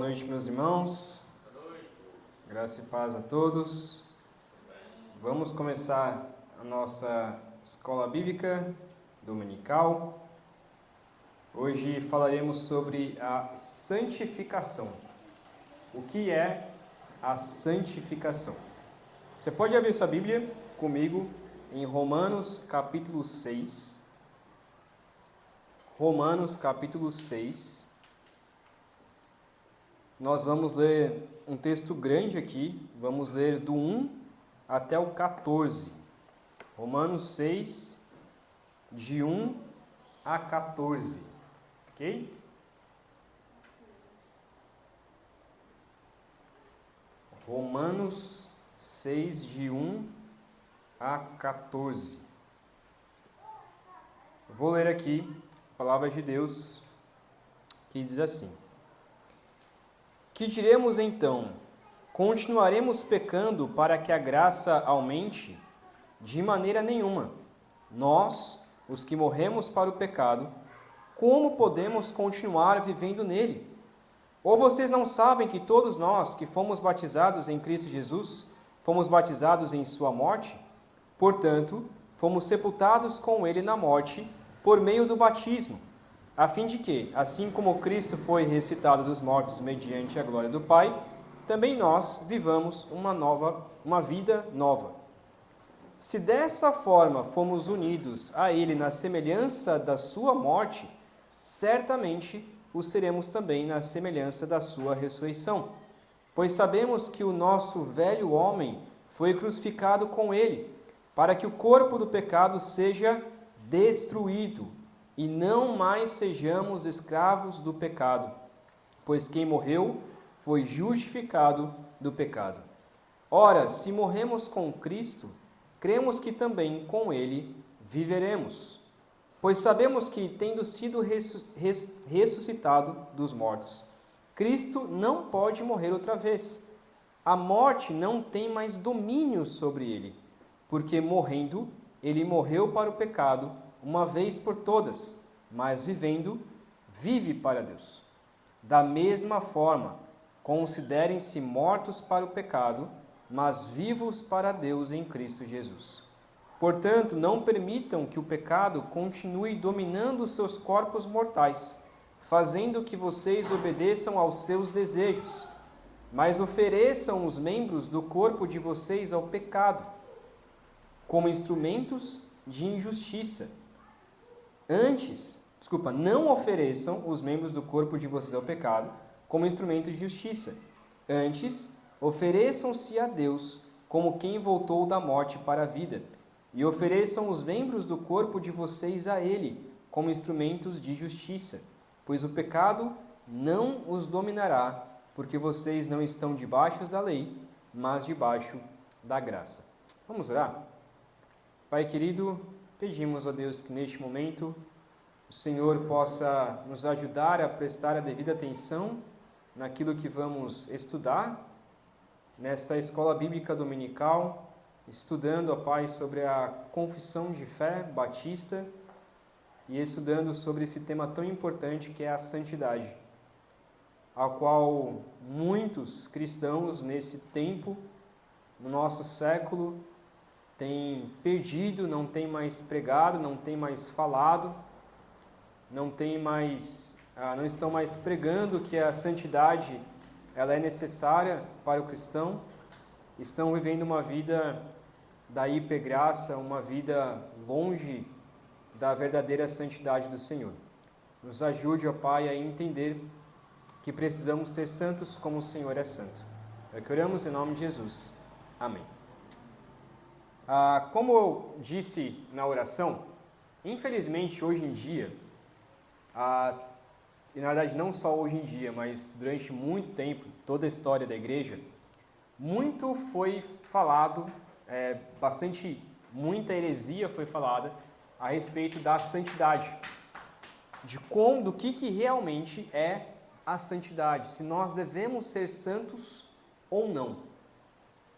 noite, meus irmãos. Boa noite. Graça e paz a todos. Vamos começar a nossa escola bíblica dominical. Hoje falaremos sobre a santificação. O que é a santificação? Você pode abrir sua Bíblia comigo em Romanos capítulo 6. Romanos capítulo 6. Nós vamos ler um texto grande aqui, vamos ler do 1 até o 14. Romanos 6, de 1 a 14. Ok? Romanos 6, de 1 a 14. Vou ler aqui a palavra de Deus, que diz assim: Que diremos então? Continuaremos pecando para que a graça aumente? De maneira nenhuma. Nós, os que morremos para o pecado, como podemos continuar vivendo nele? Ou vocês não sabem que todos nós que fomos batizados em Cristo Jesus, fomos batizados em sua morte? Portanto, fomos sepultados com ele na morte por meio do batismo, a fim de que, assim como Cristo foi ressuscitado dos mortos mediante a glória do Pai, também nós vivamos uma vida nova. Se dessa forma fomos unidos a Ele na semelhança da sua morte, certamente o seremos também na semelhança da sua ressurreição. Pois sabemos que o nosso velho homem foi crucificado com Ele, para que o corpo do pecado seja destruído, e não mais sejamos escravos do pecado, pois quem morreu foi justificado do pecado. Ora, se morremos com Cristo, cremos que também com Ele viveremos, pois sabemos que, tendo sido ressuscitado dos mortos, Cristo não pode morrer outra vez. A morte não tem mais domínio sobre Ele, porque morrendo, Ele morreu para o pecado uma vez por todas, mas vivendo, vive para Deus. Da mesma forma, considerem-se mortos para o pecado, mas vivos para Deus em Cristo Jesus. Portanto, não permitam que o pecado continue dominando os seus corpos mortais, fazendo que vocês obedeçam aos seus desejos, mas ofereçam os membros do corpo de vocês ao pecado, como instrumentos de injustiça. Não ofereçam os membros do corpo de vocês ao pecado como instrumento de justiça. Antes, ofereçam-se a Deus como quem voltou da morte para a vida, e ofereçam os membros do corpo de vocês a Ele como instrumentos de justiça, pois o pecado não os dominará, porque vocês não estão debaixo da lei, mas debaixo da graça. Vamos orar? Pai querido, pedimos a Deus que neste momento o Senhor possa nos ajudar a prestar a devida atenção naquilo que vamos estudar nessa escola bíblica dominical, estudando, ó Pai, sobre a confissão de fé batista e estudando sobre esse tema tão importante que é a santidade, ao qual muitos cristãos nesse tempo, no nosso século, têm perdido, não têm mais pregado, não têm mais falado, não estão mais pregando que a santidade ela é necessária para o cristão, estão vivendo uma vida da hipergraça, uma vida longe da verdadeira santidade do Senhor. Nos ajude, ó Pai, a entender que precisamos ser santos como o Senhor é santo. É que oramos em nome de Jesus. Amém. Como eu disse na oração, infelizmente hoje em dia, e na verdade não só hoje em dia, mas durante muito tempo, toda a história da igreja, muito foi falado, muita heresia foi falada a respeito da santidade, do que realmente é a santidade, se nós devemos ser santos ou não.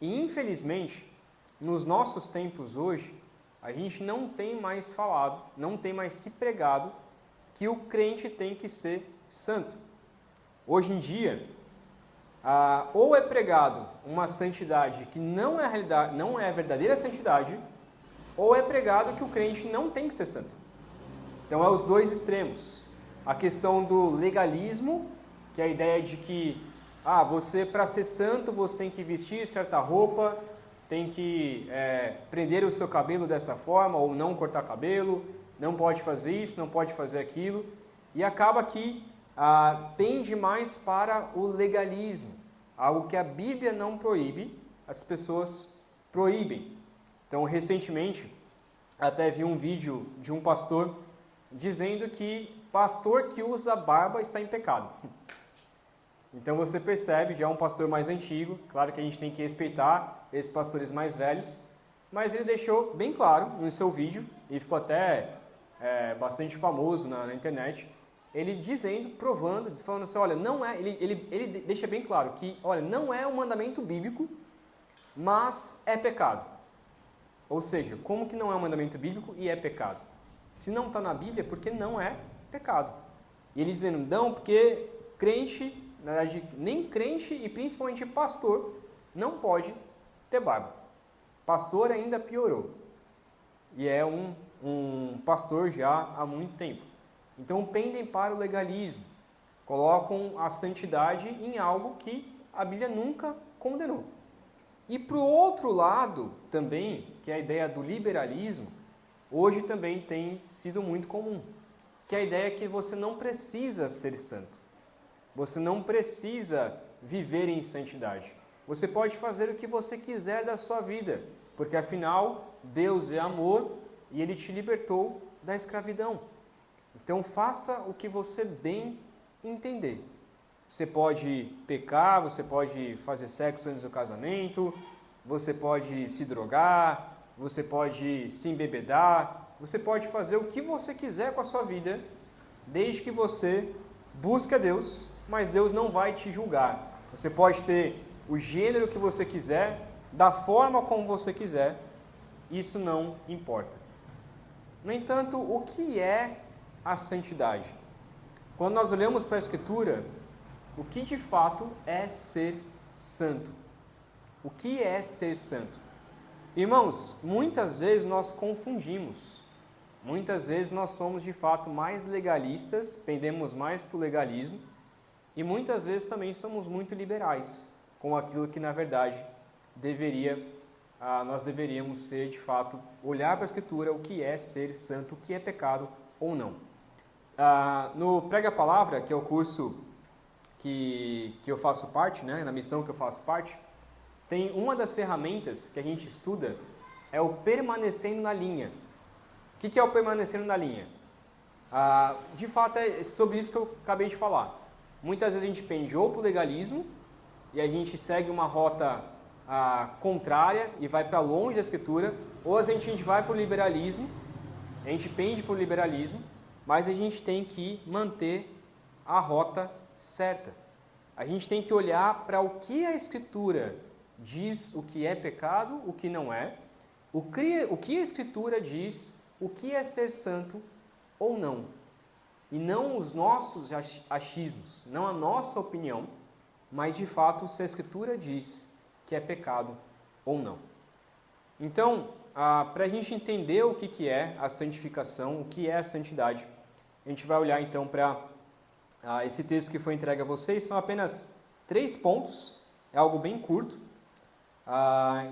E infelizmente, nos nossos tempos hoje, a gente não tem mais falado, não tem mais se pregado que o crente tem que ser santo. Hoje em dia, ou é pregado uma santidade que não é realidade, não é a verdadeira santidade, ou é pregado que o crente não tem que ser santo. Então é os dois extremos. A questão do legalismo, que é a ideia de que você, para ser santo, você tem que vestir certa roupa, tem que prender o seu cabelo dessa forma, ou não cortar cabelo, não pode fazer isso, não pode fazer aquilo, e acaba que pende mais para o legalismo, algo que a Bíblia não proíbe, as pessoas proíbem. Então, recentemente, até vi um vídeo de um pastor dizendo que pastor que usa barba está em pecado. Então você percebe, já é um pastor mais antigo, claro que a gente tem que respeitar esses pastores mais velhos, mas ele deixou bem claro no seu vídeo, e ficou até bastante famoso na internet, ele dizendo, provando, falando assim, olha, não é, ele deixa bem claro que, olha, não é um mandamento bíblico, mas é pecado. Ou seja, como que não é um mandamento bíblico e é pecado? Se não está na Bíblia, porque não é pecado. E ele dizendo, não, porque crente, na verdade, nem crente e principalmente pastor não pode ter barba. Pastor ainda piorou. E é um pastor já há muito tempo. Então pendem para o legalismo. Colocam a santidade em algo que a Bíblia nunca condenou. E para o outro lado também, que é a ideia do liberalismo, hoje também tem sido muito comum. Que é a ideia que você não precisa ser santo. Você não precisa viver em santidade. Você pode fazer o que você quiser da sua vida, porque afinal Deus é amor e Ele te libertou da escravidão. Então faça o que você bem entender. Você pode pecar, você pode fazer sexo antes do casamento, você pode se drogar, você pode se embebedar, você pode fazer o que você quiser com a sua vida, desde que você busque a Deus, mas Deus não vai te julgar. Você pode ter o gênero que você quiser, da forma como você quiser, isso não importa. No entanto, o que é a santidade? Quando nós olhamos para a Escritura, o que de fato é ser santo? O que é ser santo? Irmãos, muitas vezes nós confundimos. Muitas vezes nós somos de fato mais legalistas, pendemos mais para o legalismo, e muitas vezes também somos muito liberais com aquilo que na verdade nós deveríamos ser de fato, olhar para a Escritura, o que é ser santo, o que é pecado ou não. No Prega a Palavra, que é o curso que eu faço parte, né, na missão que eu faço parte, tem uma das ferramentas que a gente estuda é o permanecendo na linha. O que é o permanecendo na linha? De fato é sobre isso que eu acabei de falar. Muitas vezes a gente pende ou para o legalismo e a gente segue uma rota contrária e vai para longe da Escritura, ou a gente vai para o liberalismo, a gente pende para o liberalismo, mas a gente tem que manter a rota certa. A gente tem que olhar para o que a Escritura diz, o que é pecado, o que não é, o que a Escritura diz, o que é ser santo ou não. E não os nossos achismos, não a nossa opinião, mas de fato se a Escritura diz que é pecado ou não. Então, para a gente entender o que é a santificação, o que é a santidade, a gente vai olhar então para esse texto que foi entregue a vocês. São apenas 3 pontos, é algo bem curto.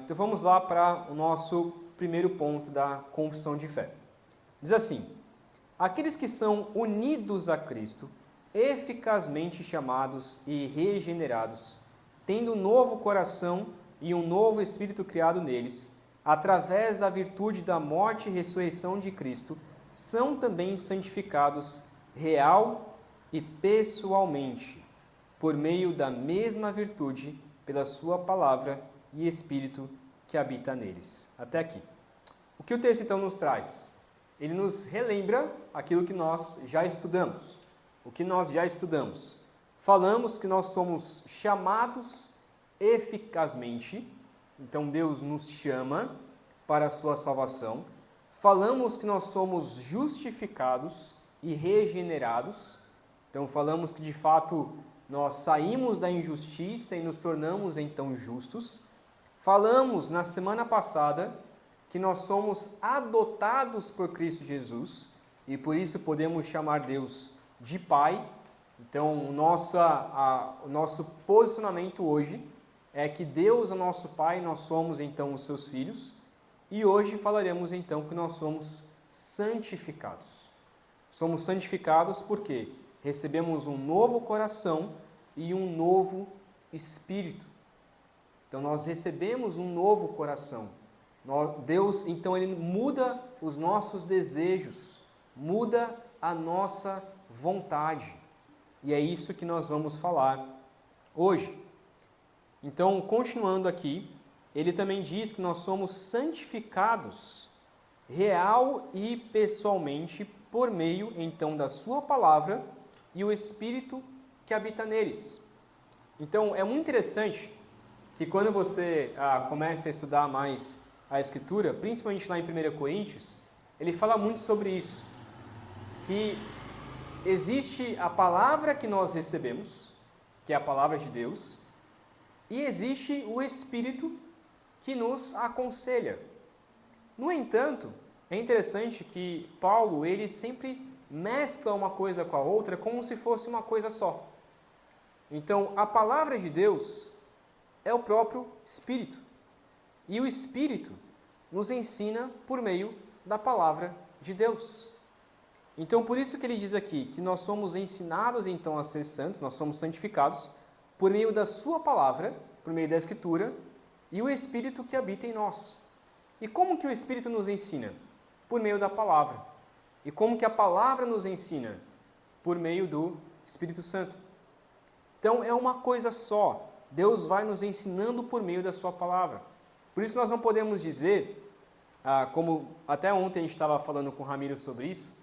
Então vamos lá para o nosso primeiro ponto da confissão de fé. Diz assim: aqueles que são unidos a Cristo, eficazmente chamados e regenerados, tendo um novo coração e um novo espírito criado neles, através da virtude da morte e ressurreição de Cristo, são também santificados real e pessoalmente, por meio da mesma virtude, pela sua palavra e Espírito que habita neles. Até aqui. O que o texto então nos traz? Ele nos relembra aquilo que nós já estudamos. O que nós já estudamos? Falamos que nós somos chamados eficazmente, então Deus nos chama para a sua salvação. Falamos que nós somos justificados e regenerados, então falamos que de fato nós saímos da injustiça e nos tornamos então justos. Falamos na semana passada que nós somos adotados por Cristo Jesus e por isso podemos chamar Deus de Pai. Então, o nosso posicionamento hoje é que Deus é nosso Pai, nós somos então os seus filhos. E hoje falaremos então que nós somos santificados. Somos santificados porque recebemos um novo coração e um novo espírito. Então nós recebemos um novo coração. Deus, então, Ele muda os nossos desejos, muda a nossa vontade. E é isso que nós vamos falar hoje. Então, continuando aqui, ele também diz que nós somos santificados real e pessoalmente por meio, então, da sua palavra e o Espírito que habita neles. Então, é muito interessante que quando você começa a estudar mais a Escritura, principalmente lá em 1 Coríntios, ele fala muito sobre isso, que existe a palavra que nós recebemos, que é a palavra de Deus, e existe o Espírito que nos aconselha. No entanto, é interessante que Paulo, ele sempre mescla uma coisa com a outra como se fosse uma coisa só. Então, a palavra de Deus é o próprio Espírito. E o Espírito nos ensina por meio da palavra de Deus. Então, por isso que ele diz aqui que nós somos ensinados então a ser santos, nós somos santificados por meio da sua palavra, por meio da Escritura, e o Espírito que habita em nós. E como que o Espírito nos ensina? Por meio da palavra. E como que a palavra nos ensina? Por meio do Espírito Santo. Então é uma coisa só. Deus vai nos ensinando por meio da sua palavra. Por isso nós não podemos dizer, como até ontem a gente estava falando com o Ramiro sobre isso,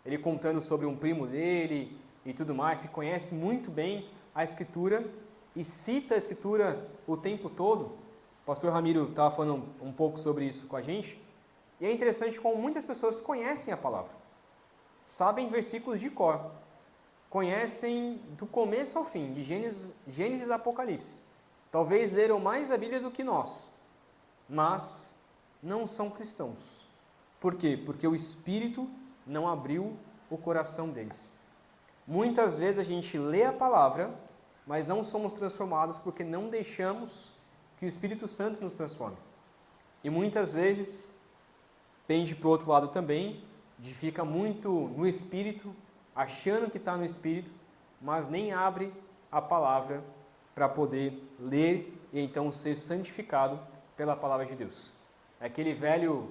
ele contando sobre um primo dele e tudo mais, que conhece muito bem a Escritura e cita a Escritura o tempo todo. O pastor Ramiro estava falando um pouco sobre isso com a gente. E é interessante como muitas pessoas conhecem a palavra. Sabem versículos de cor. Conhecem do começo ao fim, de Gênesis a Apocalipse. Talvez leram mais a Bíblia do que nós. Mas não são cristãos. Por quê? Porque o Espírito não abriu o coração deles. Muitas vezes a gente lê a palavra, mas não somos transformados porque não deixamos que o Espírito Santo nos transforme. E muitas vezes, pende para o outro lado também, de fica muito no Espírito, achando que está no Espírito, mas nem abre a palavra para poder ler e então ser santificado pela palavra de Deus. É aquele velho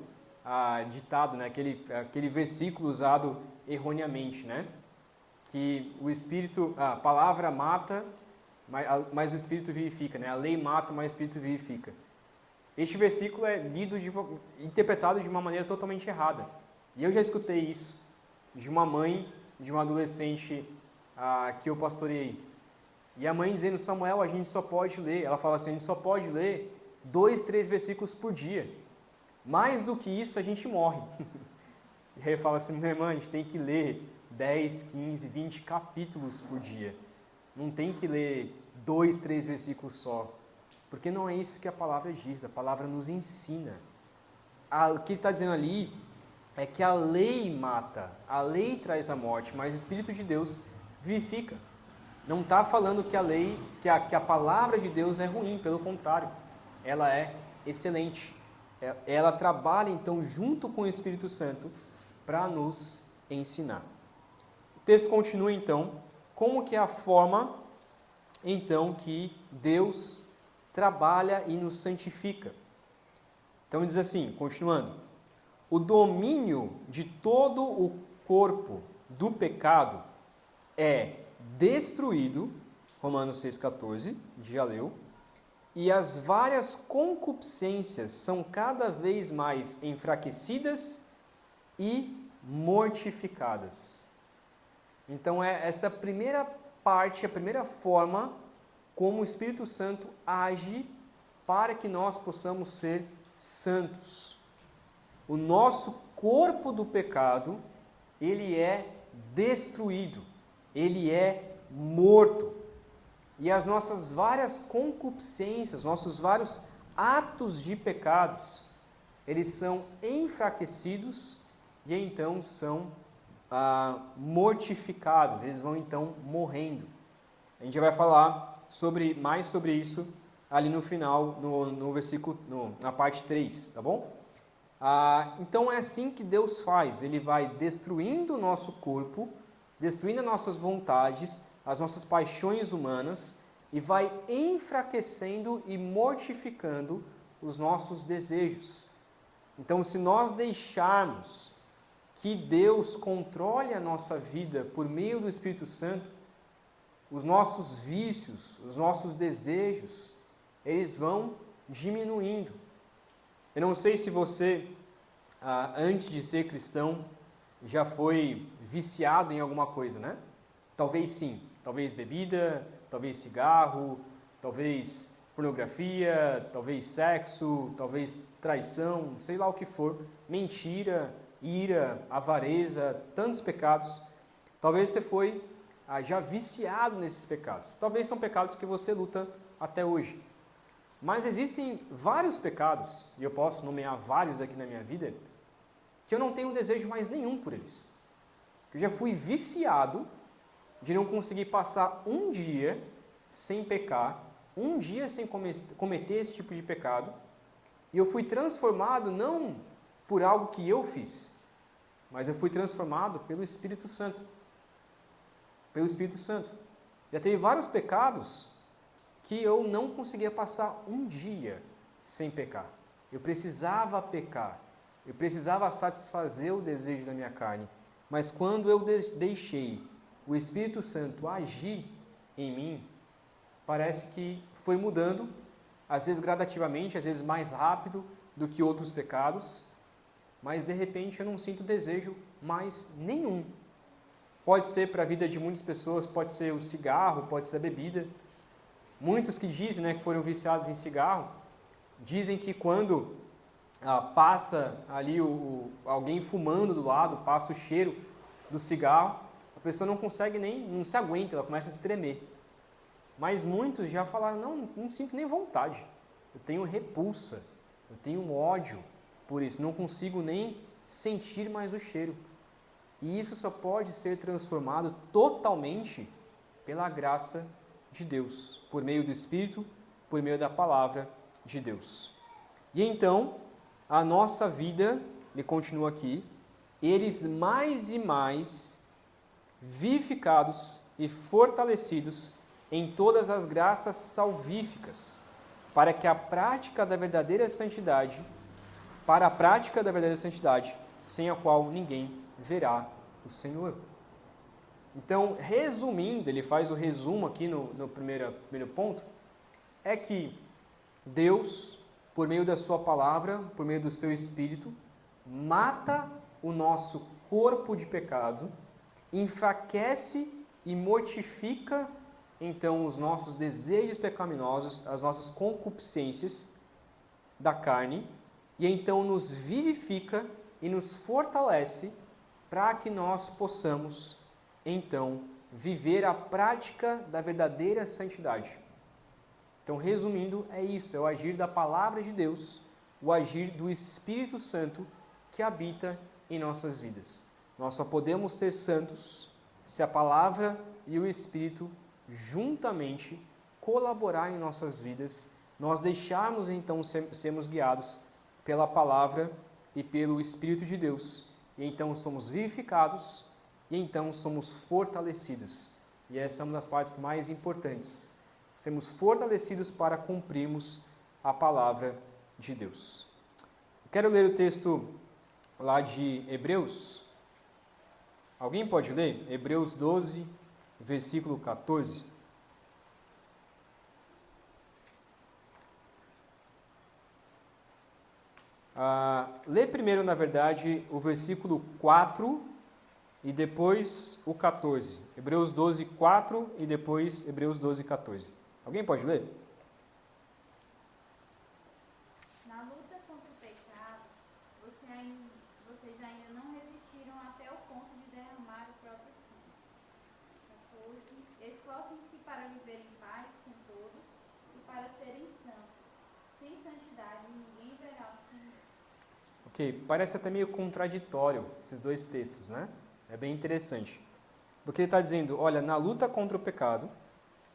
ditado, né? aquele versículo usado erroneamente, né? Que o Espírito, a palavra mata, mas o Espírito vivifica, né? A lei mata, mas o Espírito vivifica. Este versículo é interpretado de uma maneira totalmente errada. E eu já escutei isso de uma mãe, de uma adolescente que eu pastoreei. E a mãe dizendo, Samuel, a gente só pode ler, ela fala assim, a gente só pode ler 2, 3 versículos por dia. Mais do que isso, a gente morre. E aí eu falo assim, minha irmã, a gente tem que ler 10, 15, 20 capítulos por dia. Não tem que ler 2, 3 versículos só. Porque não é isso que a palavra diz, a palavra nos ensina. O que ele está dizendo ali é que a lei mata, a lei traz a morte, mas o Espírito de Deus vivifica. Não está falando que a lei, que a palavra de Deus é ruim, pelo contrário, ela é excelente. Ela trabalha então junto com o Espírito Santo para nos ensinar. O texto continua então, como que é a forma então que Deus trabalha e nos santifica. Então diz assim, continuando, o domínio de todo o corpo do pecado é destruído, Romanos 6,14, já leu, e as várias concupiscências são cada vez mais enfraquecidas e mortificadas. Então é essa primeira parte, a primeira forma como o Espírito Santo age para que nós possamos ser santos. O nosso corpo do pecado, ele é destruído, ele é morto. e as nossas várias concupiscências, nossos vários atos de pecados, eles são enfraquecidos e então são mortificados, eles vão então morrendo. A gente vai falar mais sobre isso ali no final, no versículo, na parte 3, tá bom? Então é assim que Deus faz, Ele vai destruindo o nosso corpo, destruindo as nossas vontades, as nossas paixões humanas, e vai enfraquecendo e mortificando os nossos desejos. Então, se nós deixarmos que Deus controle a nossa vida por meio do Espírito Santo, os nossos vícios, os nossos desejos, eles vão diminuindo. Eu não sei se você, antes de ser cristão, já foi viciado em alguma coisa, né? Talvez sim, talvez bebida, talvez cigarro, talvez pornografia, talvez sexo, talvez traição, sei lá o que for, mentira, ira, avareza, tantos pecados. Talvez você foi já viciado nesses pecados. Talvez são pecados que você luta até hoje. Mas existem vários pecados, e eu posso nomear vários aqui na minha vida, que eu não tenho desejo mais nenhum por eles. Eu já fui viciado de não conseguir passar um dia sem pecar, um dia sem cometer esse tipo de pecado, e eu fui transformado não por algo que eu fiz, mas eu fui transformado pelo Espírito Santo. Pelo Espírito Santo. Já teve vários pecados que eu não conseguia passar um dia sem pecar. Eu precisava pecar, eu precisava satisfazer o desejo da minha carne, mas quando eu deixei o Espírito Santo agir em mim, parece que foi mudando, às vezes gradativamente, às vezes mais rápido do que outros pecados, mas de repente eu não sinto desejo mais nenhum. Pode ser para a vida de muitas pessoas, pode ser o cigarro, pode ser a bebida. Muitos que dizem, que foram viciados em cigarro, dizem que quando passa ali alguém fumando do lado, passa o cheiro do cigarro, a pessoa não consegue não se aguenta, ela começa a se tremer. Mas muitos já falaram, não sinto nem vontade, eu tenho repulsa, eu tenho ódio por isso, não consigo nem sentir mais o cheiro. E isso só pode ser transformado totalmente pela graça de Deus, por meio do Espírito, por meio da palavra de Deus. E então, a nossa vida, ele continua aqui, eles mais e mais vivificados e fortalecidos em todas as graças salvíficas, para a prática da verdadeira santidade, sem a qual ninguém verá o Senhor. Então, resumindo, ele faz o resumo aqui no primeiro ponto, é que Deus, por meio da sua palavra, por meio do seu Espírito, mata o nosso corpo de pecado, enfraquece e mortifica, então, os nossos desejos pecaminosos, as nossas concupiscências da carne, e então nos vivifica e nos fortalece para que nós possamos, então, viver a prática da verdadeira santidade. Então, resumindo, é isso, é o agir da palavra de Deus, o agir do Espírito Santo que habita em nossas vidas. Nós só podemos ser santos se a palavra e o Espírito juntamente colaborar em nossas vidas, nós deixarmos então sermos guiados pela palavra e pelo Espírito de Deus, e então somos vivificados, e então somos fortalecidos. E essa é uma das partes mais importantes. Sermos fortalecidos para cumprirmos a palavra de Deus. Eu quero ler o texto lá de Hebreus. Alguém pode ler? Hebreus 12, versículo 14. Lê primeiro, na verdade, o versículo 4 e depois o 14. Hebreus 12, 4 e depois Hebreus 12, 14. Alguém pode ler? Na luta contra o pecado, vocês ainda não resistiram até o ponto de derramar o próprio sangue. 14. Esforcem-se para viver em paz Porque parece até meio contraditório esses dois textos, né? É bem interessante. Porque ele está dizendo, olha, na luta contra o pecado,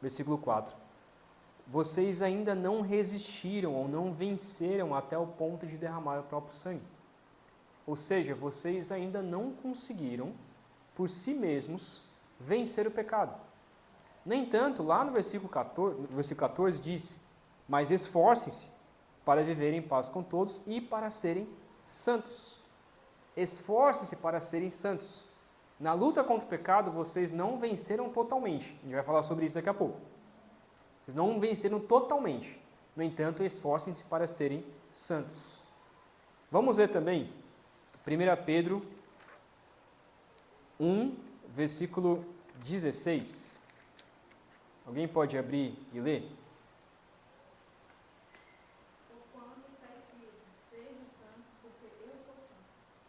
versículo 4, vocês ainda não resistiram ou não venceram até o ponto de derramar o próprio sangue. Ou seja, vocês ainda não conseguiram, por si mesmos, vencer o pecado. No entanto, lá no versículo 14 diz, mas esforcem-se para viverem em paz com todos e para serem santos. Esforcem-se para serem santos. Na luta contra o pecado, vocês não venceram totalmente. A gente vai falar sobre isso daqui a pouco. Vocês não venceram totalmente. No entanto, esforcem-se para serem santos. Vamos ler também 1 Pedro 1, versículo 16. Alguém pode abrir e ler?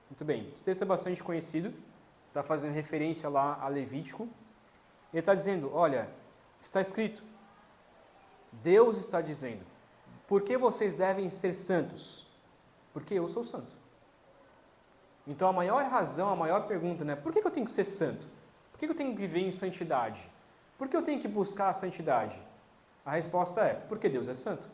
Muito bem, esse texto é bastante conhecido, está fazendo referência lá a Levítico. Ele está dizendo, olha, está escrito, Deus está dizendo, por que vocês devem ser santos? Porque eu sou santo. Então a maior razão, a maior pergunta, né? Por que eu tenho que ser santo? Por que eu tenho que viver em santidade? Por que eu tenho que buscar a santidade? A resposta é, porque Deus é santo.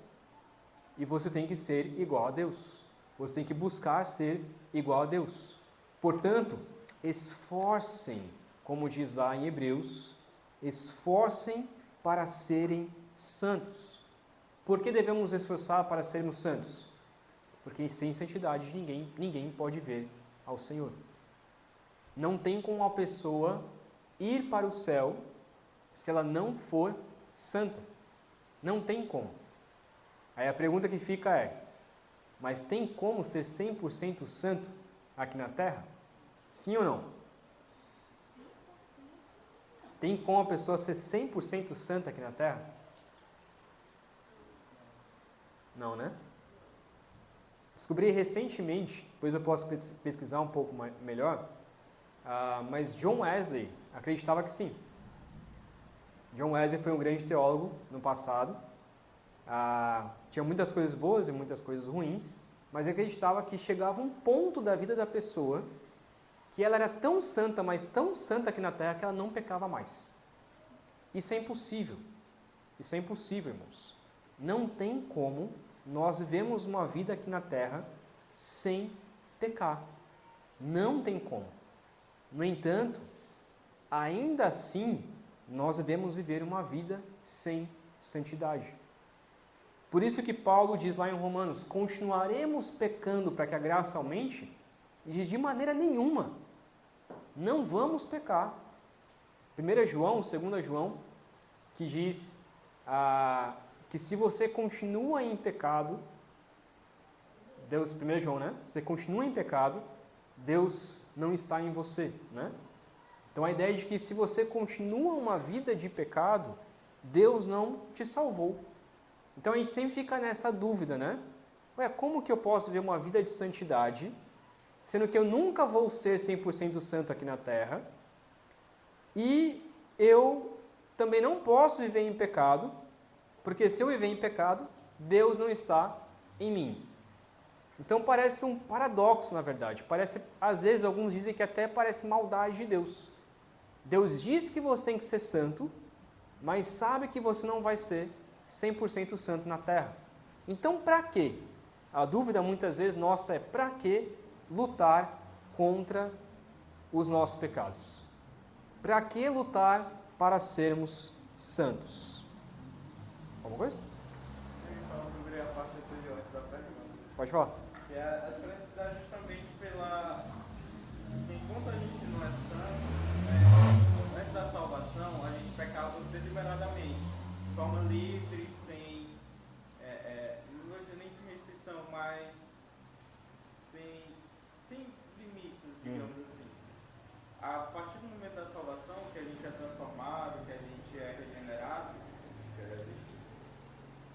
E você tem que ser igual a Deus. Você tem que buscar ser igual a Deus. Portanto, esforcem, como diz lá em Hebreus, esforcem para serem santos. Por que devemos esforçar para sermos santos? Porque sem santidade ninguém pode ver ao Senhor. Não tem como uma pessoa ir para o céu se ela não for santa. Não tem como. Aí a pergunta que fica é, mas tem como ser 100% santo aqui na Terra? Sim ou não? Tem como a pessoa ser 100% santa aqui na Terra? Não, né? Descobri recentemente, depois eu posso pesquisar um pouco melhor, mas John Wesley acreditava que sim. John Wesley foi um grande teólogo no passado, tinha muitas coisas boas e muitas coisas ruins, mas ele acreditava que chegava um ponto da vida da pessoa que ela era tão santa, mas tão santa aqui na Terra que ela não pecava mais. Isso é impossível. Isso é impossível, irmãos. Não tem como nós vivemos uma vida aqui na Terra sem pecar. Não tem como. No entanto, ainda assim, nós devemos viver uma vida sem santidade. Por isso que Paulo diz lá em Romanos, continuaremos pecando para que a graça aumente? Ele diz, de maneira nenhuma. Não vamos pecar. 1 João, 2 João, que diz que se você continua em pecado, Deus, 1 João, né? Você continua em pecado, Deus não está em você, né? Então a ideia é de que se você continua uma vida de pecado, Deus não te salvou. Então a gente sempre fica nessa dúvida, né? Ué, como que eu posso viver uma vida de santidade, sendo que eu nunca vou ser 100% santo aqui na Terra, e eu também não posso viver em pecado, porque se eu viver em pecado, Deus não está em mim. Então parece um paradoxo, na verdade. Parece, às vezes, alguns dizem que até parece maldade de Deus. Deus diz que você tem que ser santo, mas sabe que você não vai ser 100% santo na Terra. Então, para quê? A dúvida muitas vezes nossa é, para que lutar contra os nossos pecados? Para que lutar para sermos santos? Alguma coisa? Eu ia falar sobre a parte anterior antes da pergunta. Pode falar. Que a diferença está justamente pela... que enquanto a gente não é santo, antes da salvação, a gente pecava deliberadamente, de forma livre, sem... não vou dizer nem sem restrição, mas sem limites, digamos assim. A partir do momento da salvação, que a gente é transformado, que a gente é regenerado,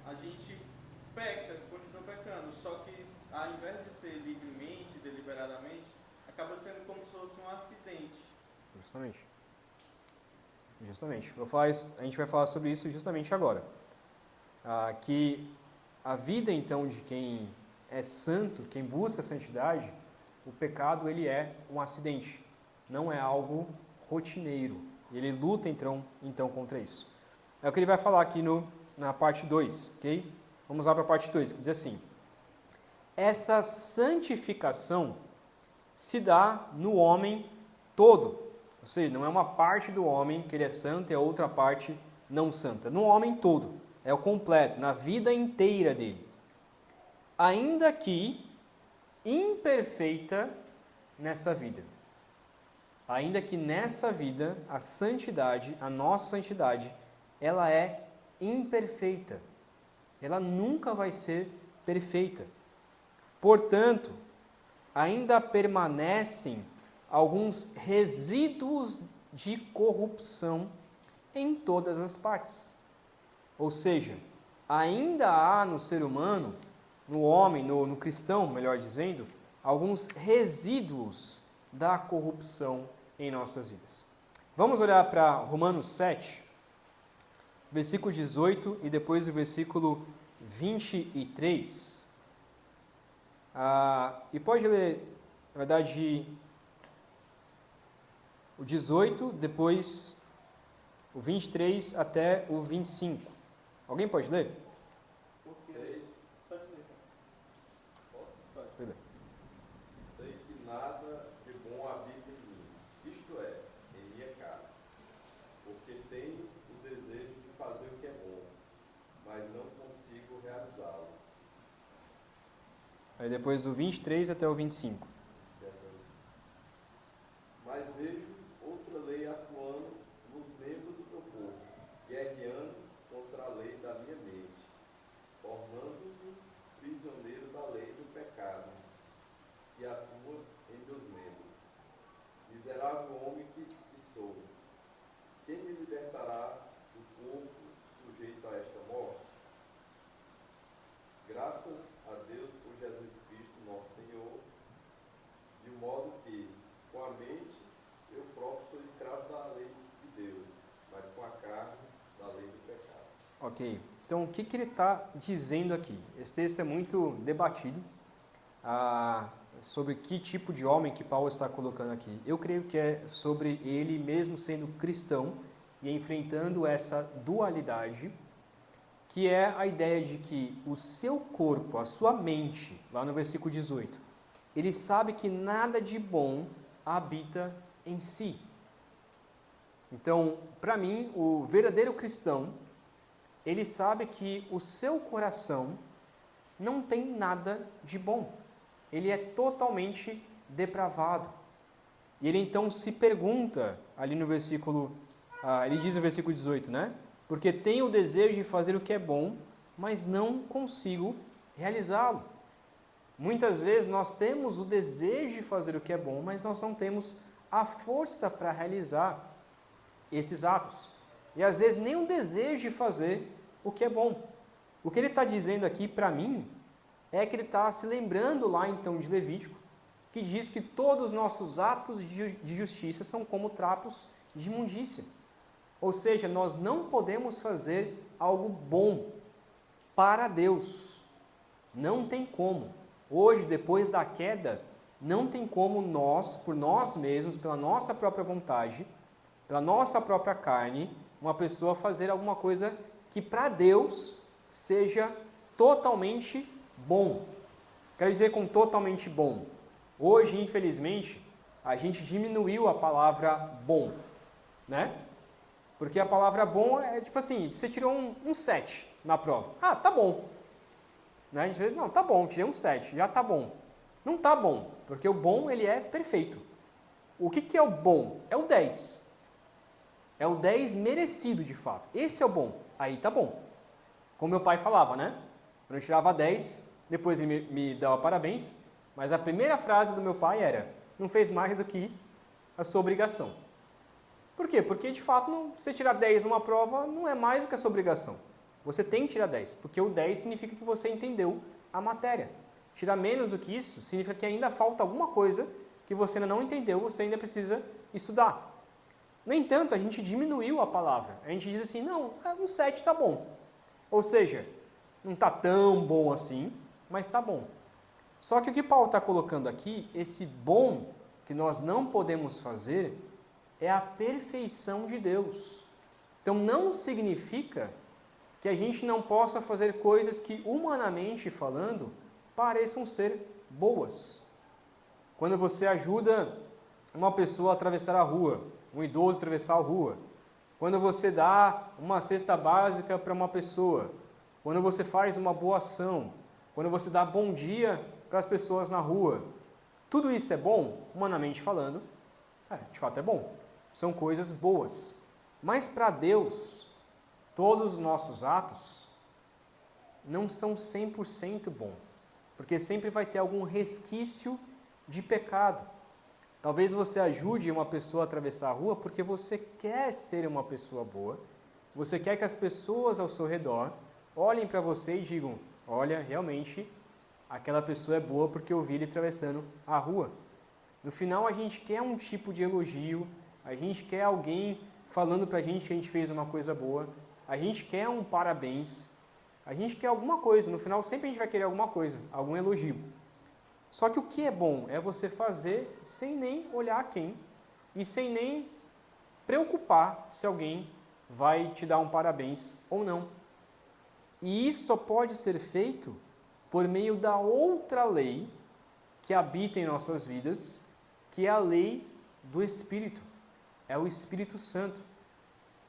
a gente peca, continua pecando, só que ao invés de ser livremente, deliberadamente, acaba sendo como se fosse um acidente. Justamente. A gente vai falar sobre isso justamente agora. Que a vida, então, de quem é santo, quem busca a santidade, o pecado ele é um acidente, não é algo rotineiro. Ele luta então contra isso. É o que ele vai falar aqui na parte 2, ok? Vamos lá para a parte 2, que diz assim: essa santificação se dá no homem todo. Ou seja, não é uma parte do homem que ele é santo e a outra parte não santa. No homem todo, é o completo, na vida inteira dele. Ainda que imperfeita nessa vida. Ainda que nessa vida a santidade, a nossa santidade, ela é imperfeita. Ela nunca vai ser perfeita. Portanto, ainda permanecem alguns resíduos de corrupção em todas as partes. Ou seja, ainda há no ser humano, no homem, no cristão, melhor dizendo, alguns resíduos da corrupção em nossas vidas. Vamos olhar para Romanos 7, versículo 18 e depois o versículo 23. E pode ler, na verdade, o 18, depois o 23 até o 25. Alguém pode ler? Sei que nada de bom habita em mim, isto é, em minha carne, porque tenho o desejo de fazer o que é bom, mas não consigo realizá-lo. Aí depois do 23 até o 25. Mas vejo outra lei atuando nos membros do meu corpo, guerreando contra a lei da minha mente, tornando-me prisioneiro da lei do pecado, que atua em meus membros. Miserável homem que sou, quem me libertará do corpo sujeito a esta morte? Graças a Deus por Jesus Cristo, nosso Senhor, de modo que, com a mente, eu próprio sou escravo da lei de Deus, mas com a carne, da lei do pecado. Ok. Então, o que ele está dizendo aqui? Esse texto é muito debatido sobre que tipo de homem que Paulo está colocando aqui. Eu creio que é sobre ele mesmo sendo cristão e enfrentando essa dualidade, que é a ideia de que o seu corpo, a sua mente, lá no versículo 18, ele sabe que nada de bom habita em si. Então, para mim, o verdadeiro cristão, ele sabe que o seu coração não tem nada de bom. Ele é totalmente depravado. E ele então se pergunta, ali no versículo, ele diz no versículo 18, né? Porque tenho o desejo de fazer o que é bom, mas não consigo realizá-lo. Muitas vezes nós temos o desejo de fazer o que é bom, mas nós não temos a força para realizar esses atos. E às vezes nem o desejo de fazer o que é bom. O que ele está dizendo aqui para mim é que ele está se lembrando lá então de Levítico, que diz que todos os nossos atos de justiça são como trapos de imundícia. Ou seja, nós não podemos fazer algo bom para Deus. Não tem como. Hoje, depois da queda, não tem como nós, por nós mesmos, pela nossa própria vontade, pela nossa própria carne, uma pessoa fazer alguma coisa que para Deus seja totalmente bom. Quero dizer com totalmente bom. Hoje, infelizmente, a gente diminuiu a palavra bom, né? Porque a palavra bom é tipo assim, você tirou um 7 na prova. Ah, tá bom. Né? A gente diz, não, tá bom, tirei um 7, já tá bom. Não tá bom, porque o bom ele é perfeito. O que é o bom? É o 10. É o 10 merecido de fato. Esse é o bom. Aí tá bom. Como meu pai falava, né? Quando eu tirava 10, depois ele me dava parabéns, mas a primeira frase do meu pai era, não fez mais do que a sua obrigação. Por quê? Porque, de fato, você tirar 10 numa prova não é mais do que a sua obrigação. Você tem que tirar 10, porque o 10 significa que você entendeu a matéria. Tirar menos do que isso significa que ainda falta alguma coisa que você ainda não entendeu, você ainda precisa estudar. No entanto, a gente diminuiu a palavra. A gente diz assim, não, um 7 está bom. Ou seja, não está tão bom assim, mas está bom. Só que o que Paulo está colocando aqui, esse bom que nós não podemos fazer, é a perfeição de Deus. Então não significa que a gente não possa fazer coisas que, humanamente falando, pareçam ser boas. Quando você ajuda uma pessoa a atravessar a rua, um idoso a atravessar a rua, quando você dá uma cesta básica para uma pessoa, quando você faz uma boa ação, quando você dá bom dia para as pessoas na rua, tudo isso é bom, humanamente falando? De fato é bom. São coisas boas. Mas para Deus, todos os nossos atos não são 100% bom, porque sempre vai ter algum resquício de pecado. Talvez você ajude uma pessoa a atravessar a rua porque você quer ser uma pessoa boa, você quer que as pessoas ao seu redor olhem para você e digam, olha, realmente, aquela pessoa é boa porque eu vi ele atravessando a rua. No final, a gente quer um tipo de elogio, a gente quer alguém falando para a gente que a gente fez uma coisa boa, a gente quer um parabéns, a gente quer alguma coisa. No final, sempre a gente vai querer alguma coisa, algum elogio. Só que o que é bom é você fazer sem nem olhar quem e sem nem preocupar se alguém vai te dar um parabéns ou não. E isso só pode ser feito por meio da outra lei que habita em nossas vidas, que é a lei do Espírito. É o Espírito Santo.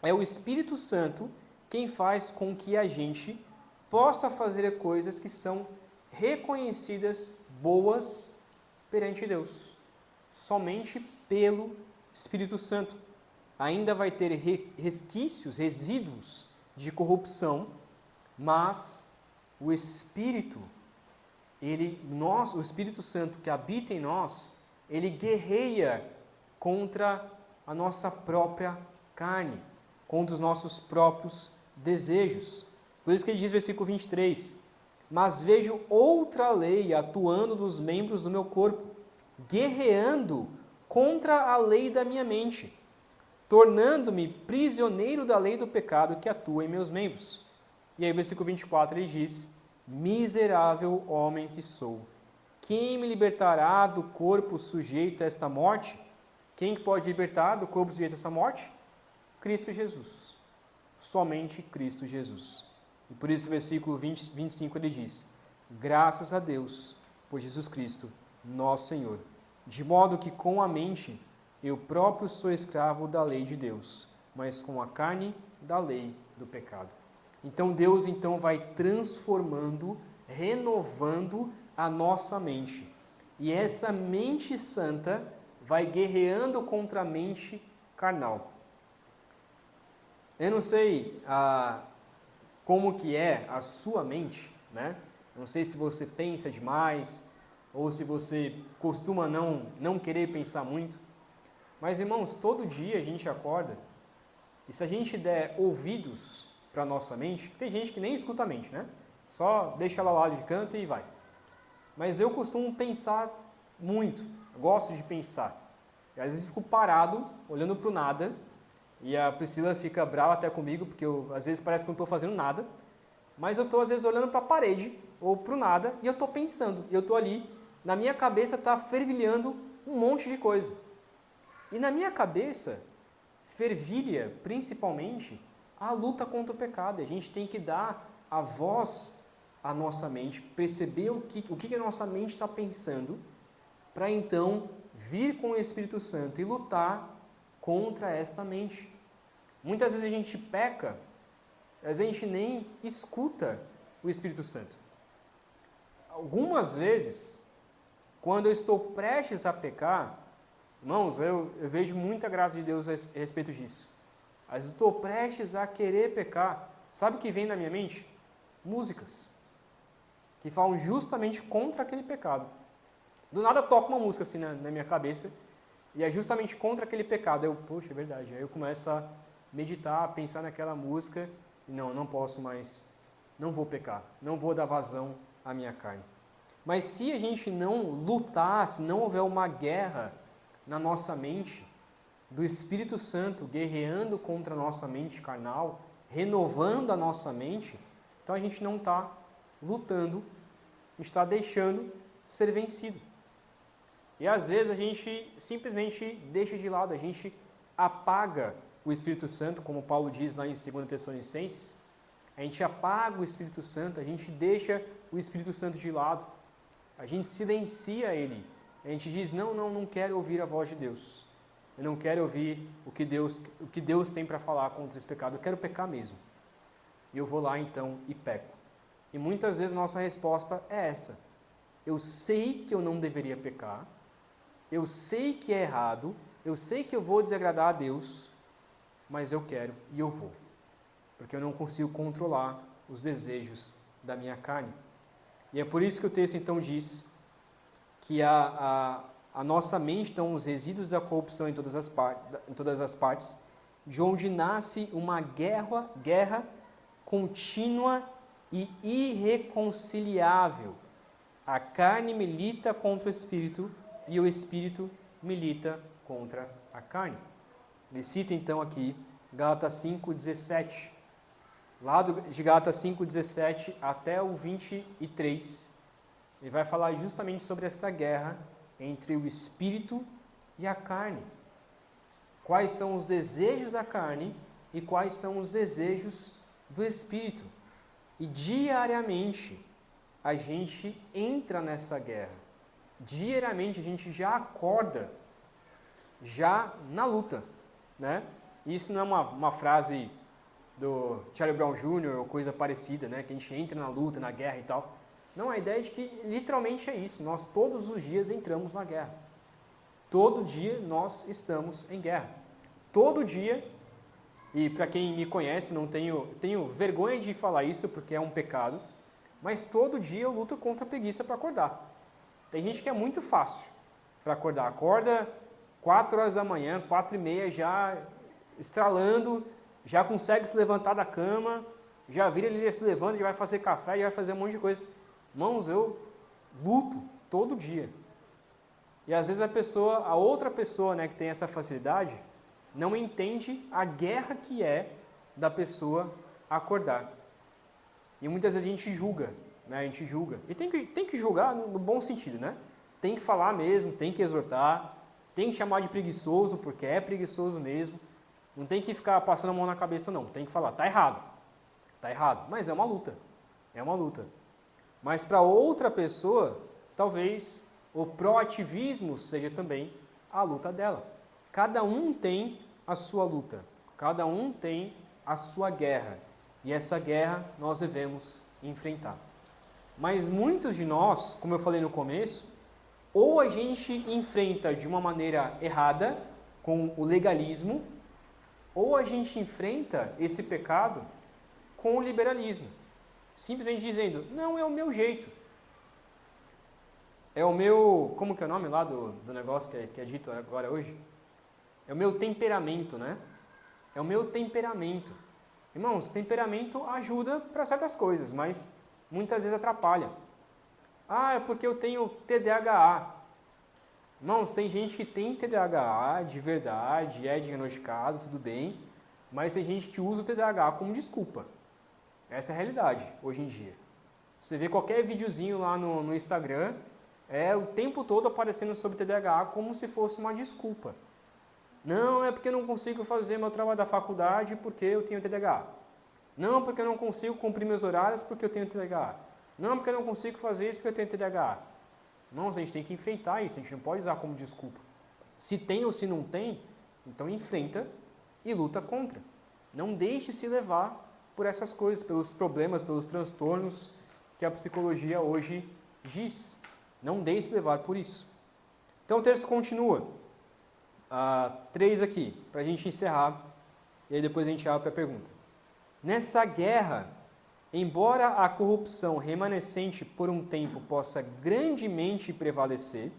É o Espírito Santo quem faz com que a gente possa fazer coisas que são reconhecidas boas perante Deus. Somente pelo Espírito Santo. Ainda vai ter resquícios, resíduos de corrupção, mas o Espírito, o Espírito Santo que habita em nós, ele guerreia contra a nossa própria carne, contra os nossos próprios desejos. Por isso que ele diz no versículo 23, mas vejo outra lei atuando nos membros do meu corpo, guerreando contra a lei da minha mente, tornando-me prisioneiro da lei do pecado que atua em meus membros. E aí, no versículo 24, ele diz, miserável homem que sou, quem me libertará do corpo sujeito a esta morte? Quem pode libertar do corpo sujeito a esta morte? Cristo Jesus. Somente Cristo Jesus. E por isso, no versículo 25, ele diz, graças a Deus por Jesus Cristo, nosso Senhor, de modo que com a mente eu próprio sou escravo da lei de Deus, mas com a carne da lei do pecado. Então Deus vai transformando, renovando a nossa mente. E essa mente santa vai guerreando contra a mente carnal. Eu não sei como que é a sua mente, né? Eu não sei se você pensa demais ou se você costuma não querer pensar muito. Mas, irmãos, todo dia a gente acorda e se a gente der ouvidos para a nossa mente, tem gente que nem escuta a mente, né? Só deixa ela lá de canto e vai. Mas eu costumo pensar muito, eu gosto de pensar. E às vezes fico parado, olhando para o nada, e a Priscila fica brava até comigo, porque às vezes parece que eu não estou fazendo nada, mas eu estou às vezes olhando para a parede, ou para o nada, e eu estou pensando, e eu estou ali, na minha cabeça está fervilhando um monte de coisa. E na minha cabeça, fervilha, principalmente, a luta contra o pecado. A gente tem que dar a voz à nossa mente, perceber o que a nossa mente está pensando, para então vir com o Espírito Santo e lutar contra esta mente. Muitas vezes a gente peca, às vezes a gente nem escuta o Espírito Santo. Algumas vezes, quando eu estou prestes a pecar, irmãos, eu vejo muita graça de Deus a respeito disso. Às vezes estou prestes a querer pecar. Sabe o que vem na minha mente? Músicas que falam justamente contra aquele pecado. Do nada toca uma música assim na minha cabeça e é justamente contra aquele pecado. Poxa, é verdade. Aí eu começo a meditar, a pensar naquela música. Não posso mais, não vou pecar, não vou dar vazão à minha carne. Mas se a gente não lutar, se não houver uma guerra na nossa mente, do Espírito Santo guerreando contra a nossa mente carnal, renovando a nossa mente, então a gente não está lutando, a gente está deixando ser vencido. E às vezes a gente simplesmente deixa de lado, a gente apaga o Espírito Santo, como Paulo diz lá em 2 Tessalonicenses. A gente apaga o Espírito Santo, a gente deixa o Espírito Santo de lado, a gente silencia ele. A gente diz, não quero ouvir a voz de Deus. Eu não quero ouvir o que Deus tem para falar contra esse pecado, eu quero pecar mesmo. E eu vou lá então e peco. E muitas vezes nossa resposta é essa. Eu sei que eu não deveria pecar, eu sei que é errado, eu sei que eu vou desagradar a Deus, mas eu quero e eu vou. Porque eu não consigo controlar os desejos da minha carne. E é por isso que o texto então diz que a nossa mente, então, os resíduos da corrupção em todas as partes, de onde nasce uma guerra contínua e irreconciliável. A carne milita contra o Espírito e o Espírito milita contra a carne. Ele cita então aqui Gálatas 5:17. Lá de Gálatas 5:17 até o 23, ele vai falar justamente sobre essa guerra entre o Espírito e a carne. Quais são os desejos da carne e quais são os desejos do Espírito. E diariamente a gente entra nessa guerra. Diariamente a gente já acorda, já na luta, né? Isso não é uma frase do Charlie Brown Jr. ou coisa parecida, né? Que a gente entra na luta, na guerra e tal. Não, a ideia é de que literalmente é isso. Nós todos os dias entramos na guerra. Todo dia nós estamos em guerra. Todo dia, e para quem me conhece, não tenho vergonha de falar isso porque é um pecado, mas todo dia eu luto contra a preguiça para acordar. Tem gente que é muito fácil para acordar. Acorda 4 horas da manhã, 4:30, já estralando, já consegue se levantar da cama, já vira, ele se levanta, já vai fazer café, já vai fazer um monte de coisa. Irmãos, eu luto todo dia. E às vezes a outra pessoa, né, que tem essa facilidade, não entende a guerra que é da pessoa acordar. E muitas vezes a gente julga, né? A gente julga. E tem que julgar no bom sentido, né? Tem que falar mesmo, tem que exortar, tem que chamar de preguiçoso, porque é preguiçoso mesmo. Não tem que ficar passando a mão na cabeça, não. Tem que falar, tá errado. Tá errado. Mas é uma luta. É uma luta. Mas para outra pessoa, talvez o proativismo seja também a luta dela. Cada um tem a sua luta. Cada um tem a sua guerra. E essa guerra nós devemos enfrentar. Mas muitos de nós, como eu falei no começo, ou a gente enfrenta de uma maneira errada, com o legalismo, ou a gente enfrenta esse pecado com o liberalismo. Simplesmente dizendo, não, é o meu jeito. É o meu, como que é o nome lá do negócio que é dito agora hoje? É o meu temperamento, né? É o meu temperamento. Irmãos, temperamento ajuda para certas coisas, mas muitas vezes atrapalha. Ah, é porque eu tenho TDAH. Irmãos, tem gente que tem TDAH de verdade, é diagnosticado, tudo bem, mas tem gente que usa o TDAH como desculpa. Essa é a realidade, hoje em dia. Você vê qualquer videozinho lá no Instagram, é o tempo todo aparecendo sobre TDAH como se fosse uma desculpa. Não, é porque eu não consigo fazer meu trabalho da faculdade porque eu tenho TDAH. Não, porque eu não consigo cumprir meus horários porque eu tenho TDAH. Não, porque eu não consigo fazer isso porque eu tenho TDAH. Não, a gente tem que enfrentar isso, a gente não pode usar como desculpa. Se tem ou se não tem, então enfrenta e luta contra. Não deixe se levar por essas coisas, pelos problemas, pelos transtornos que a psicologia hoje diz. Não deixe se levar por isso. Então o texto continua. 3 aqui, para a gente encerrar, e aí depois a gente abre para a pergunta. Nessa guerra, embora a corrupção remanescente por um tempo possa grandemente prevalecer,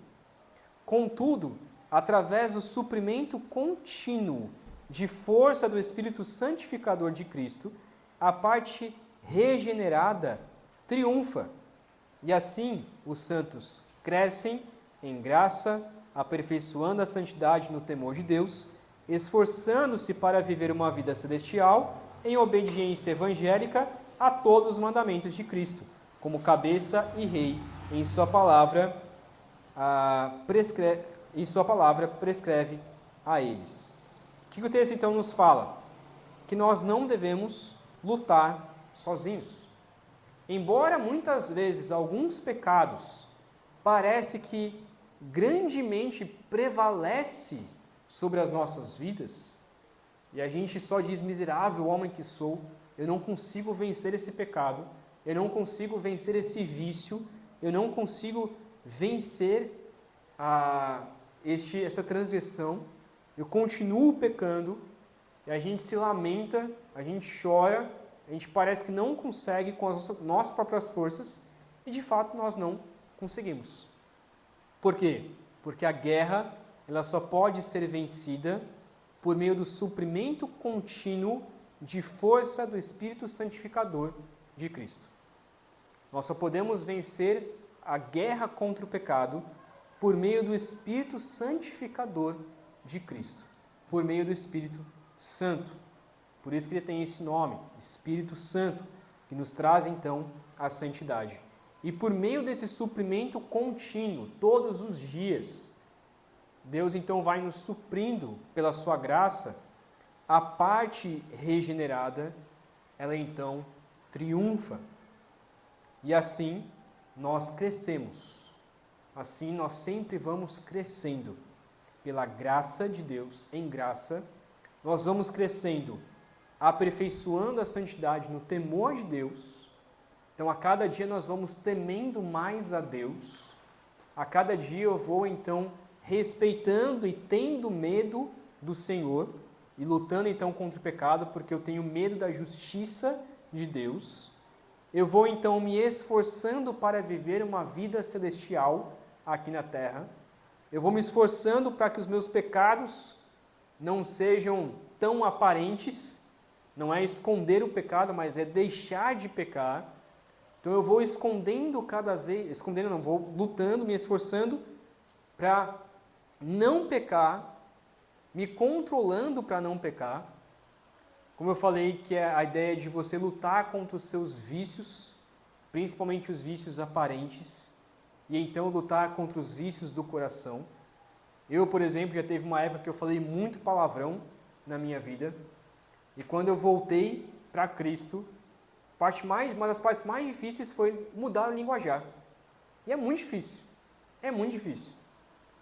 contudo, através do suprimento contínuo de força do Espírito Santificador de Cristo, a parte regenerada triunfa, e assim os santos crescem em graça, aperfeiçoando a santidade no temor de Deus, esforçando-se para viver uma vida celestial em obediência evangélica a todos os mandamentos de Cristo, como cabeça e rei, em sua palavra prescreve a eles. O que o texto então nos fala? Que nós não devemos lutar sozinhos. Embora muitas vezes alguns pecados parece que grandemente prevalece sobre as nossas vidas, e a gente só diz: miserável homem que sou, eu não consigo vencer esse pecado, eu não consigo vencer esse vício, eu não consigo vencer essa transgressão, eu continuo pecando, e a gente se lamenta, a gente chora, a gente parece que não consegue com as nossas próprias forças, e de fato nós não conseguimos. Por quê? Porque a guerra ela só pode ser vencida por meio do suprimento contínuo de força do Espírito Santificador de Cristo. Nós só podemos vencer a guerra contra o pecado por meio do Espírito Santificador de Cristo, por meio do Espírito Santo. Por isso que ele tem esse nome, Espírito Santo, que nos traz então a santidade. E por meio desse suprimento contínuo, todos os dias, Deus então vai nos suprindo pela sua graça, a parte regenerada, ela então triunfa. E assim nós crescemos. Assim nós sempre vamos crescendo. Pela graça de Deus, em graça, nós vamos crescendo, aperfeiçoando a santidade no temor de Deus. Então, a cada dia nós vamos temendo mais a Deus. A cada dia eu vou, então, respeitando e tendo medo do Senhor e lutando, então, contra o pecado, porque eu tenho medo da justiça de Deus. Eu vou, então, me esforçando para viver uma vida celestial aqui na terra. Eu vou me esforçando para que os meus pecados não sejam tão aparentes. Não é esconder o pecado, mas é deixar de pecar. Então eu vou vou lutando, me esforçando para não pecar, me controlando para não pecar. Como eu falei, que é a ideia de você lutar contra os seus vícios, principalmente os vícios aparentes, e então lutar contra os vícios do coração. Eu, por exemplo, já teve uma época que eu falei muito palavrão na minha vida, e quando eu voltei para Cristo, uma das partes mais difíceis foi mudar o linguajar. E é muito difícil. É muito difícil.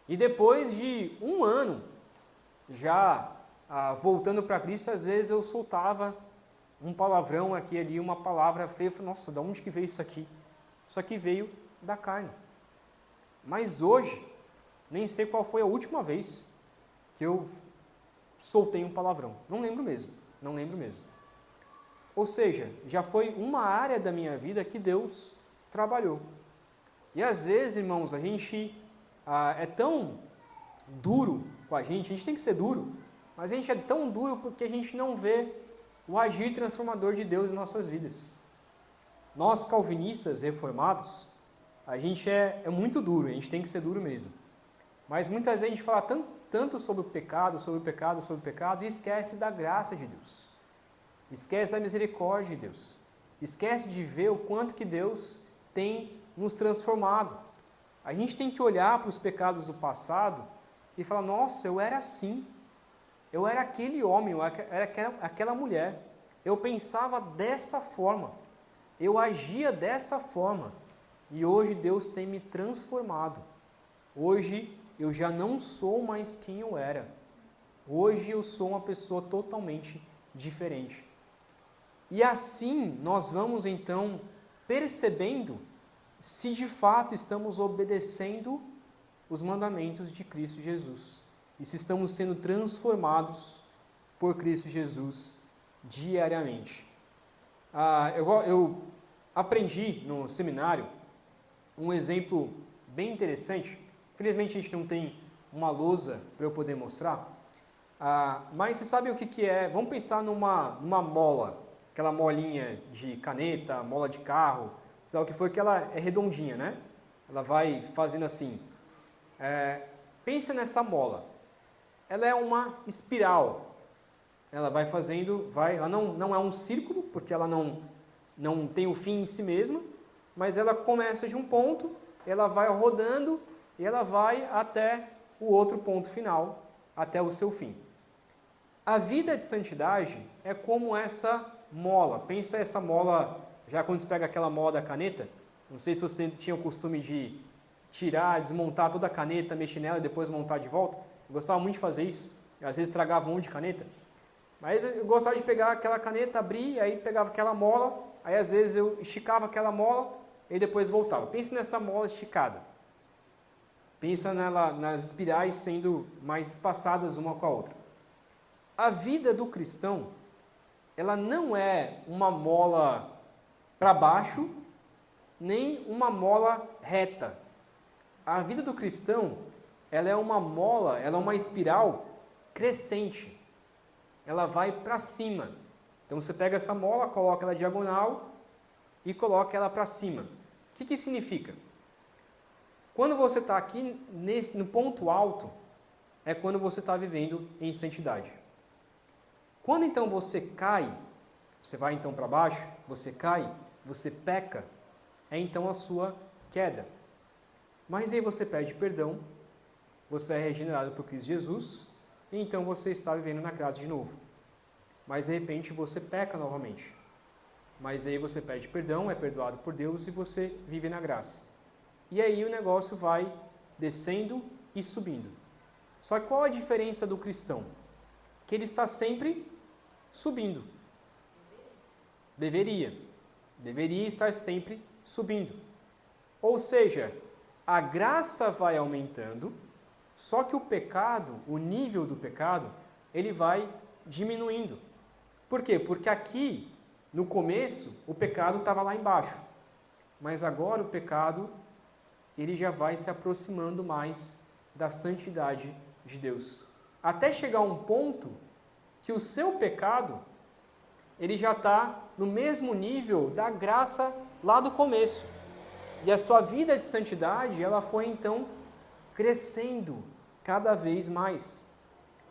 E depois de um ano, já voltando para Cristo, às vezes eu soltava um palavrão aqui ali, uma palavra feia. Eu falei: nossa, de onde que veio isso aqui? Isso aqui veio da carne. Mas hoje, nem sei qual foi a última vez que eu soltei um palavrão. Não lembro mesmo. Ou seja, já foi uma área da minha vida que Deus trabalhou. E às vezes, irmãos, a gente é tão duro com a gente tem que ser duro, mas a gente é tão duro porque a gente não vê o agir transformador de Deus em nossas vidas. Nós, calvinistas, reformados, a gente é muito duro, a gente tem que ser duro mesmo. Mas muitas vezes a gente fala tanto sobre o pecado e esquece da graça de Deus. Esquece da misericórdia de Deus. Esquece de ver o quanto que Deus tem nos transformado. A gente tem que olhar para os pecados do passado e falar: nossa, eu era assim. Eu era aquele homem, eu era aquela mulher. Eu pensava dessa forma. Eu agia dessa forma. E hoje Deus tem me transformado. Hoje eu já não sou mais quem eu era. Hoje eu sou uma pessoa totalmente diferente. E assim nós vamos então percebendo se de fato estamos obedecendo os mandamentos de Cristo Jesus. E se estamos sendo transformados por Cristo Jesus diariamente. Eu aprendi no seminário um exemplo bem interessante. Infelizmente a gente não tem uma lousa para eu poder mostrar. Mas você sabe o que é? Vamos pensar numa mola, aquela molinha de caneta, mola de carro, sei lá o que for, que ela é redondinha, né? Ela vai fazendo assim. Pensa nessa mola. Ela é uma espiral. Ela vai fazendo, ela não é um círculo, porque ela não tem o fim em si mesma, mas ela começa de um ponto, ela vai rodando e ela vai até o outro ponto final, até o seu fim. A vida de santidade é como essa mola. Pensa essa mola, já quando você pega aquela mola da caneta, não sei se você tinha o costume de tirar, desmontar toda a caneta, mexer nela e depois montar de volta. Eu gostava muito de fazer isso. Às vezes estragava um monte de caneta. Mas eu gostava de pegar aquela caneta, abrir, aí pegava aquela mola, aí às vezes eu esticava aquela mola e depois voltava. Pense nessa mola esticada. Pensa nela, nas espirais sendo mais espaçadas uma com a outra. A vida do cristão, ela não é uma mola para baixo, nem uma mola reta. A vida do cristão, ela é uma mola, ela é uma espiral crescente. Ela vai para cima. Então você pega essa mola, coloca ela diagonal e coloca ela para cima. O que isso significa? Quando você está aqui no ponto alto, é quando você está vivendo em santidade. Quando então você cai, você vai então para baixo, você cai, você peca, é então a sua queda. Mas aí você pede perdão, você é regenerado por Cristo Jesus, e então você está vivendo na graça de novo. Mas de repente você peca novamente. Mas aí você pede perdão, é perdoado por Deus e você vive na graça. E aí o negócio vai descendo e subindo. Só que qual a diferença do cristão? Que ele está sempre subindo. Deveria estar sempre subindo. Ou seja, a graça vai aumentando, só que o pecado, o nível do pecado, ele vai diminuindo. Por quê? Porque aqui, no começo, o pecado estava lá embaixo. Mas agora o pecado, ele já vai se aproximando mais da santidade de Deus. Até chegar a um ponto que o seu pecado, ele já está no mesmo nível da graça lá do começo. E a sua vida de santidade, ela foi então crescendo cada vez mais.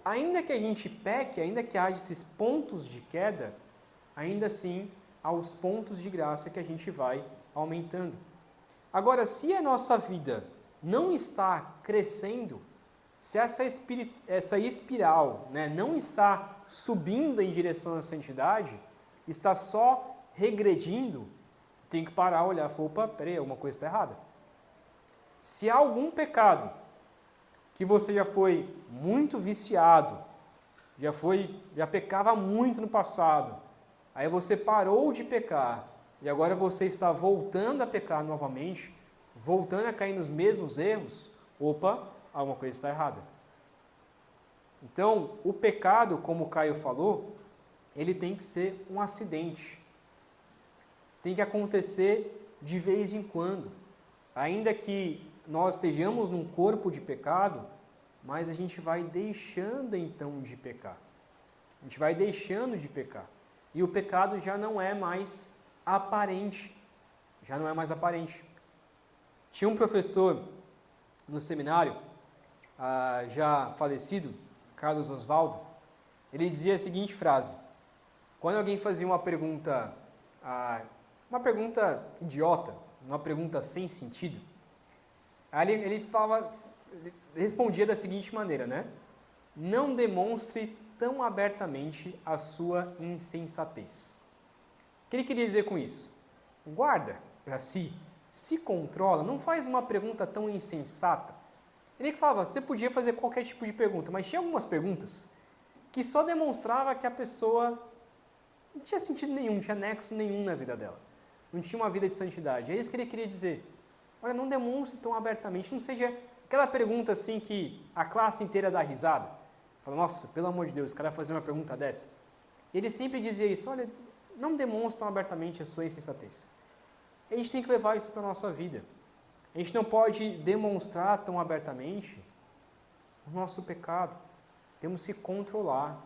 Ainda que a gente peque, ainda que haja esses pontos de queda, ainda assim há os pontos de graça que a gente vai aumentando. Agora, se a nossa vida não está crescendo, se essa espiral, né, não está subindo em direção à santidade, está só regredindo, tem que parar, olhar e falar, opa, peraí, alguma coisa está errada. Se há algum pecado que você já foi muito viciado, já pecava muito no passado, aí você parou de pecar e agora você está voltando a pecar novamente, voltando a cair nos mesmos erros, opa, alguma coisa está errada. Então, o pecado, como o Caio falou, ele tem que ser um acidente. Tem que acontecer de vez em quando. Ainda que nós estejamos num corpo de pecado, mas a gente vai deixando então de pecar. A gente vai deixando de pecar. E o pecado já não é mais aparente. Já não é mais aparente. Tinha um professor no seminário, já falecido, Carlos Oswaldo, ele dizia a seguinte frase: quando alguém fazia uma pergunta idiota, uma pergunta sem sentido, aí ele respondia da seguinte maneira, né? Não demonstre tão abertamente a sua insensatez. O que ele queria dizer com isso? Guarda para si, se controla, não faz uma pergunta tão insensata. Ele falava, você podia fazer qualquer tipo de pergunta, mas tinha algumas perguntas que só demonstrava que a pessoa não tinha sentido nenhum, não tinha nexo nenhum na vida dela. Não tinha uma vida de santidade. É isso que ele queria dizer. Olha, não demonstre tão abertamente, não seja aquela pergunta assim que a classe inteira dá risada. Fala, nossa, pelo amor de Deus, o cara vai fazer uma pergunta dessa. Ele sempre dizia isso, olha, não demonstre tão abertamente a sua insensatez. A gente tem que levar isso para a nossa vida. A gente não pode demonstrar tão abertamente o nosso pecado. Temos que controlar.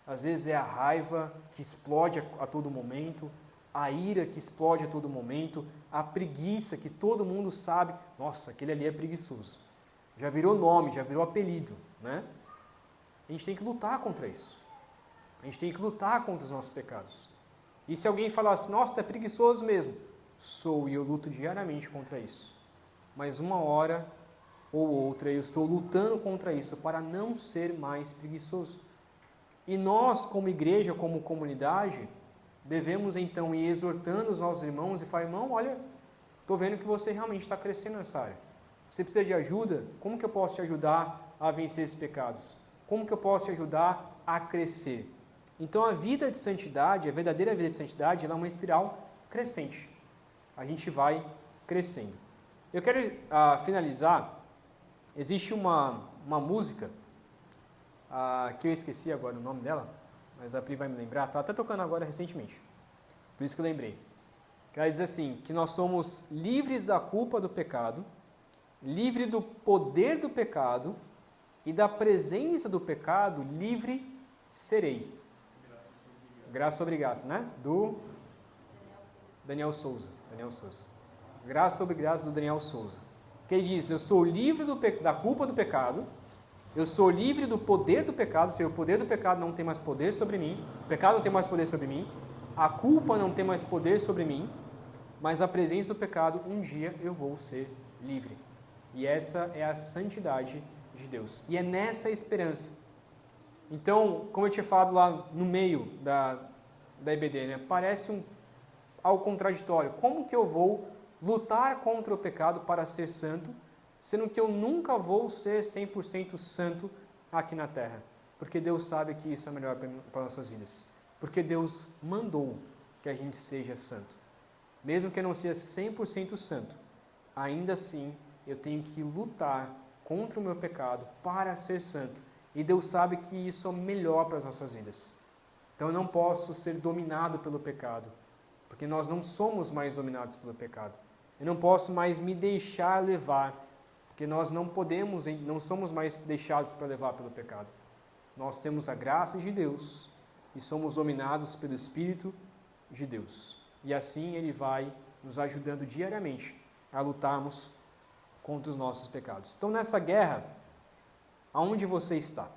Às vezes é a raiva que explode a todo momento, a ira que explode a todo momento, a preguiça que todo mundo sabe, nossa, aquele ali é preguiçoso. Já virou nome, já virou apelido, né? A gente tem que lutar contra isso. A gente tem que lutar contra os nossos pecados. E se alguém falar assim, nossa, tu é preguiçoso mesmo, Sou, e eu luto diariamente contra isso. Mas uma hora ou outra eu estou lutando contra isso para não ser mais preguiçoso. E nós, como igreja, como comunidade, devemos então ir exortando os nossos irmãos e falar: irmão, olha, estou vendo que você realmente está crescendo nessa área. Você precisa de ajuda? Como que eu posso te ajudar a vencer esses pecados? Como que eu posso te ajudar a crescer? Então a vida de santidade, a verdadeira vida de santidade, ela é uma espiral crescente. A gente vai crescendo. Eu quero finalizar. Existe uma música que eu esqueci agora o nome dela, mas a Pri vai me lembrar. Está até tocando agora recentemente. Por isso que eu lembrei. Que ela diz assim, que nós somos livres da culpa do pecado, livre do poder do pecado e da presença do pecado, livre serei. Graça sobre graça, né? Do Daniel Souza. Graça sobre graça do Daniel Souza. Que ele diz: eu sou livre da culpa do pecado, eu sou livre do poder do pecado, ou seja, o poder do pecado não tem mais poder sobre mim, o pecado não tem mais poder sobre mim, a culpa não tem mais poder sobre mim, mas a presença do pecado, um dia eu vou ser livre. E essa é a santidade de Deus. E é nessa esperança. Então, como eu tinha falado lá no meio da IBD, né, parece algo contraditório. Como que eu vou lutar contra o pecado para ser santo, sendo que eu nunca vou ser 100% santo aqui na terra? Porque Deus sabe que isso é melhor para nossas vidas. Porque Deus mandou que a gente seja santo. Mesmo que eu não seja 100% santo, ainda assim eu tenho que lutar contra o meu pecado para ser santo. E Deus sabe que isso é o melhor para as nossas vidas. Então eu não posso ser dominado pelo pecado, porque nós não somos mais dominados pelo pecado. Eu não posso mais me deixar levar, porque nós não somos mais deixados para levar pelo pecado. Nós temos a graça de Deus e somos dominados pelo Espírito de Deus. E assim Ele vai nos ajudando diariamente a lutarmos contra os nossos pecados. Então, nessa guerra, aonde você está?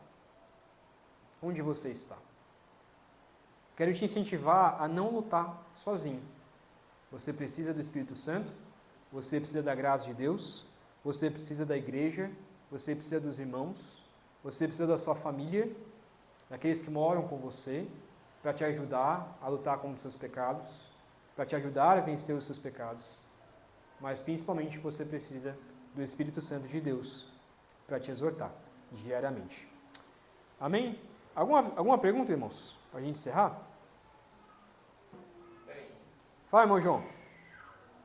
Onde você está? Quero te incentivar a não lutar sozinho. Você precisa do Espírito Santo, você precisa da graça de Deus, você precisa da igreja, você precisa dos irmãos, você precisa da sua família, daqueles que moram com você, para te ajudar a lutar contra os seus pecados, para te ajudar a vencer os seus pecados. Mas principalmente você precisa do Espírito Santo de Deus para te exortar diariamente. Amém? Alguma pergunta, irmãos? Para a gente encerrar? Fala, irmão João.